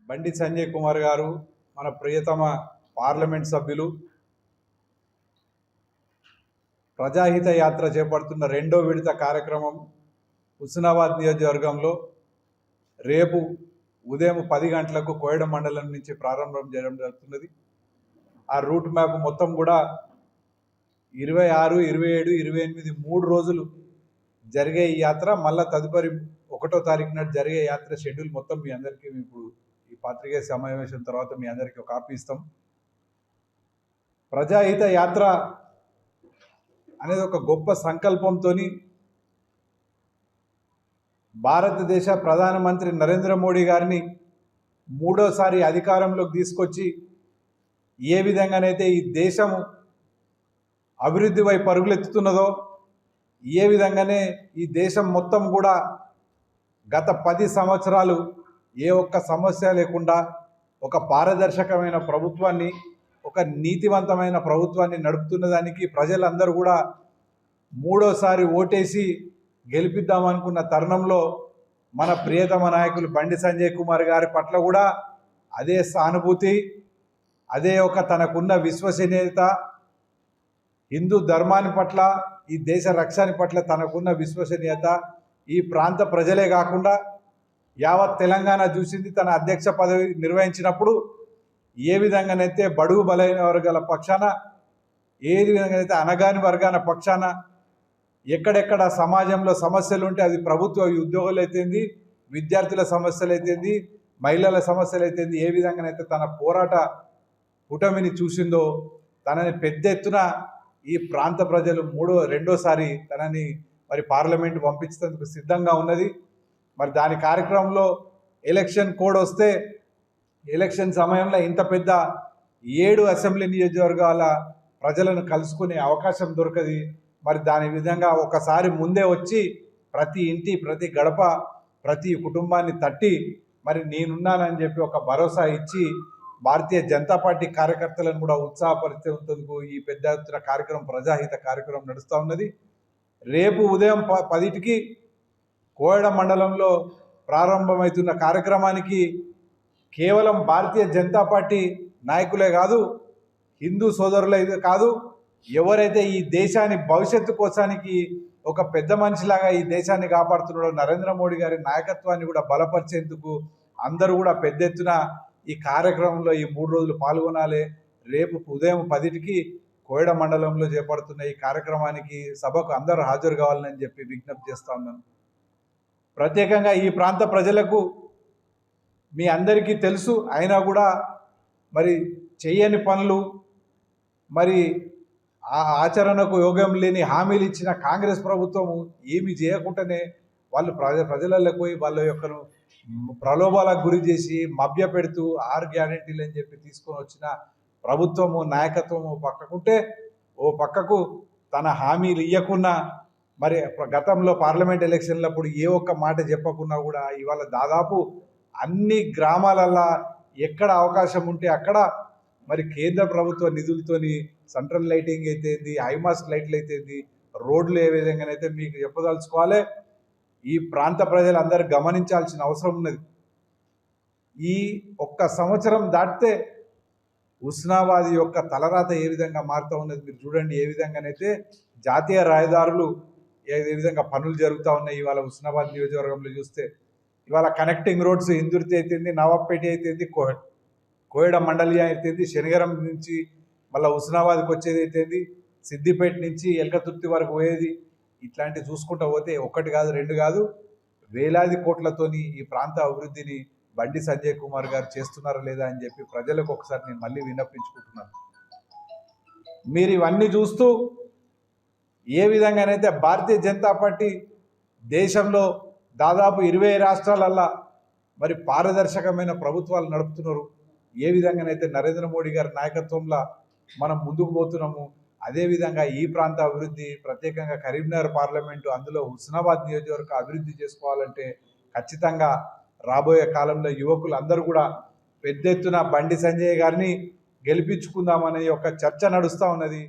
బండి సంజయ్ కుమార్ గారు మన ప్రియతమ పార్లమెంట్ సభ్యులు ప్రజాహిత యాత్ర చేపడుతున్న రెండో విడత కార్యక్రమం హుస్నాబాద్ నియోజకవర్గంలో రేపు ఉదయం 10 గంటలకు కోయడ మండలం నుంచి ప్రారంభం చేయడం జరుగుతున్నది. ఆ రూట్ మ్యాప్ మొత్తం కూడా 26, 27, 28 3 రోజులు జరిగే ఈ యాత్ర మళ్ళా తదుపరి 1వ తారీఖు నాడు జరిగే యాత్ర షెడ్యూల్ మొత్తం మీ అందరికీ ఇప్పుడు ఈ పత్రికా సమావేశం తర్వాత మీ అందరికీ ఒక కాపీ ఇస్తాం. ప్రజాహిత యాత్ర అనేది ఒక గొప్ప సంకల్పంతో భారతదేశ ప్రధానమంత్రి నరేంద్ర మోడీ గారిని మూడోసారి అధికారంలోకి తీసుకొచ్చి ఏ విధంగానైతే ఈ దేశము అభివృద్ధి వైపు పరుగులెత్తుతున్నదో ఏ విధంగానే ఈ దేశం మొత్తం కూడా గత 10 సంవత్సరాలు ఏ ఒక్క సమస్య లేకుండా ఒక పారదర్శకమైన ప్రభుత్వాన్ని ఒక నీతివంతమైన ప్రభుత్వాన్ని నడుపుతున్న దానికి ప్రజలందరూ కూడా మూడోసారి ఓటేసి గెలిపిద్దామనుకున్న తరుణంలో మన ప్రియతమ నాయకులు బండి సంజయ్ కుమార్ గారి పట్ల కూడా అదే సానుభూతి, అదే ఒక తనకున్న విశ్వసనీయత, హిందూ ధర్మాన్ని పట్ల ఈ దేశ రక్షణ పట్ల తనకున్న విశ్వసనీయత ఈ ప్రాంత ప్రజలే కాకుండా యావత్ తెలంగాణ చూసింది. తన అధ్యక్ష పదవి నిర్వహించినప్పుడు ఏ విధంగానైతే బడుగు బలైన వర్గాల పక్షాన, ఏ విధంగానైతే అనగాని వర్గాల పక్షాన ఎక్కడెక్కడ సమాజంలో సమస్యలు ఉంటే అది ప్రభుత్వ ఉద్యోగులు అయితేంది, విద్యార్థుల సమస్యలు అయితేంది, మహిళల సమస్యలు అయితేంది, ఏ విధంగానైతే తన పోరాట కూటమిని చూసిందో తనని పెద్ద ఎత్తున ఈ ప్రాంత ప్రజలు రెండోసారి తనని మరి పార్లమెంటు పంపించేందుకు సిద్ధంగా ఉన్నది. మరి దాని కార్యక్రమంలో ఎలక్షన్ కోడ్ వస్తే ఎలక్షన్ సమయంలో ఇంత పెద్ద 7 అసెంబ్లీ నియోజకవర్గాల ప్రజలను కలుసుకునే అవకాశం దొరకది. మరి దాని విధంగా ఒకసారి ముందే వచ్చి ప్రతి ఇంటి, ప్రతి గడప, ప్రతి కుటుంబాన్ని తట్టి మరి నేనున్నానని చెప్పి ఒక భరోసా ఇచ్చి భారతీయ జనతా పార్టీ కార్యకర్తలను కూడా ఉత్సాహపరిచేందుకు ఈ పెద్ద ఎత్తున కార్యక్రమం, ప్రజాహిత కార్యక్రమం నడుస్తూ ఉన్నది. రేపు ఉదయం 10కి కోయడ మండలంలో ప్రారంభమవుతున్న కార్యక్రమానికి కేవలం భారతీయ జనతా పార్టీ నాయకులే కాదు, హిందూ సోదరులే కాదు, ఎవరైతే ఈ దేశాన్ని భవిష్యత్తు కోసానికి ఒక పెద్ద మనిషిలాగా ఈ దేశాన్ని కాపాడుతున్నాడో నరేంద్ర మోడీ గారి నాయకత్వాన్ని కూడా బలపరిచేందుకు అందరూ కూడా పెద్ద ఎత్తున ఈ కార్యక్రమంలో ఈ 3 రోజులు పాల్గొనాలి. రేపు ఉదయం 10కి కోయడ మండలంలో చేపడుతున్న ఈ కార్యక్రమానికి సభకు అందరూ హాజరు కావాలని చెప్పి విజ్ఞప్తి చేస్తా ఉన్నాను. ప్రత్యేకంగా ఈ ప్రాంత ప్రజలకు మీ అందరికీ తెలుసు, అయినా కూడా మరి చేయని పనులు, మరి ఆ ఆచరణకు యోగం లేని హామీలు ఇచ్చిన కాంగ్రెస్ ప్రభుత్వము ఏమి చేయకుండానే వాళ్ళు ప్రజలకు పోయి వాళ్ళ యొక్క ప్రలోభాలకు గురి చేసి మభ్య పెడుతూ 6 గ్యారెంటీలు అని చెప్పి తీసుకొని వచ్చిన ప్రభుత్వము, నాయకత్వము పక్కకుంటే ఓ పక్కకు తన హామీలు ఇవ్వకున్నా మరి గతంలో పార్లమెంట్ ఎలక్షన్లప్పుడు ఏ ఒక్క మాట చెప్పకున్నా కూడా ఇవాళ దాదాపు అన్ని గ్రామాలల్లో ఎక్కడ అవకాశం ఉంటే అక్కడ మరి కేంద్ర ప్రభుత్వ నిధులతోని సెంట్రల్ లైటింగ్ అయితేంది, హైమాస్ట్ లైట్లు అయితేంది, రోడ్లు ఏ విధంగానైతే మీకు చెప్పదలుచుకోవాలి. ఈ ప్రాంత ప్రజలందరూ గమనించాల్సిన అవసరం ఉన్నది. ఈ ఒక్క సంవత్సరం దాటితే హుస్నాబాద్ యొక్క తలరాత ఏ విధంగా మారుతూ ఉన్నది మీరు చూడండి. ఏ విధంగానైతే జాతీయ రహదారులు ఏ విధంగా పనులు జరుగుతూ ఉన్నాయి. ఇవాళ హుస్నాబాద్ నియోజకవర్గంలో చూస్తే ఇవాళ కనెక్టింగ్ రోడ్స్ ఇందుర్తి అయితేంది, నవాబ్పేట అయితేంది, కోయడ మండలి అయితేంది, శనిగరం నుంచి మళ్ళీ హుస్నాబాద్కి వచ్చేది అయితేంది, సిద్దిపేట నుంచి ఎల్కతుర్తి వరకు పోయేది, ఇట్లాంటివి చూసుకుంటూ పోతే 1 కాదు 2 కాదు వేలాది కోట్లతోని ఈ ప్రాంత అభివృద్ధిని బండి సంజయ్ కుమార్ గారు చేస్తున్నారా లేదా అని చెప్పి ప్రజలకు ఒకసారి నేను మళ్ళీ విన్నపించుకుంటున్నాను. మీరు ఇవన్నీ చూస్తూ ఏ విధంగానైతే భారతీయ జనతా పార్టీ దేశంలో దాదాపు 20 రాష్ట్రాలల్లో మరి పారదర్శకమైన ప్రభుత్వాలు నడుపుతున్నారు. ఏ విధంగానైతే నరేంద్ర మోడీ గారి నాయకత్వంలో మనం ముందుకు పోతున్నాము, అదేవిధంగా ఈ ప్రాంత అభివృద్ధి, ప్రత్యేకంగా కరీంనగర్ పార్లమెంటు, అందులో హుస్నాబాద్ నియోజకవర్గం అభివృద్ధి చేసుకోవాలంటే ఖచ్చితంగా రాబోయే కాలంలో యువకులు అందరూ కూడా పెద్ద ఎత్తున బండి సంజయ్ గారిని గెలిపించుకుందామనే ఒక చర్చ నడుస్తూ ఉన్నది.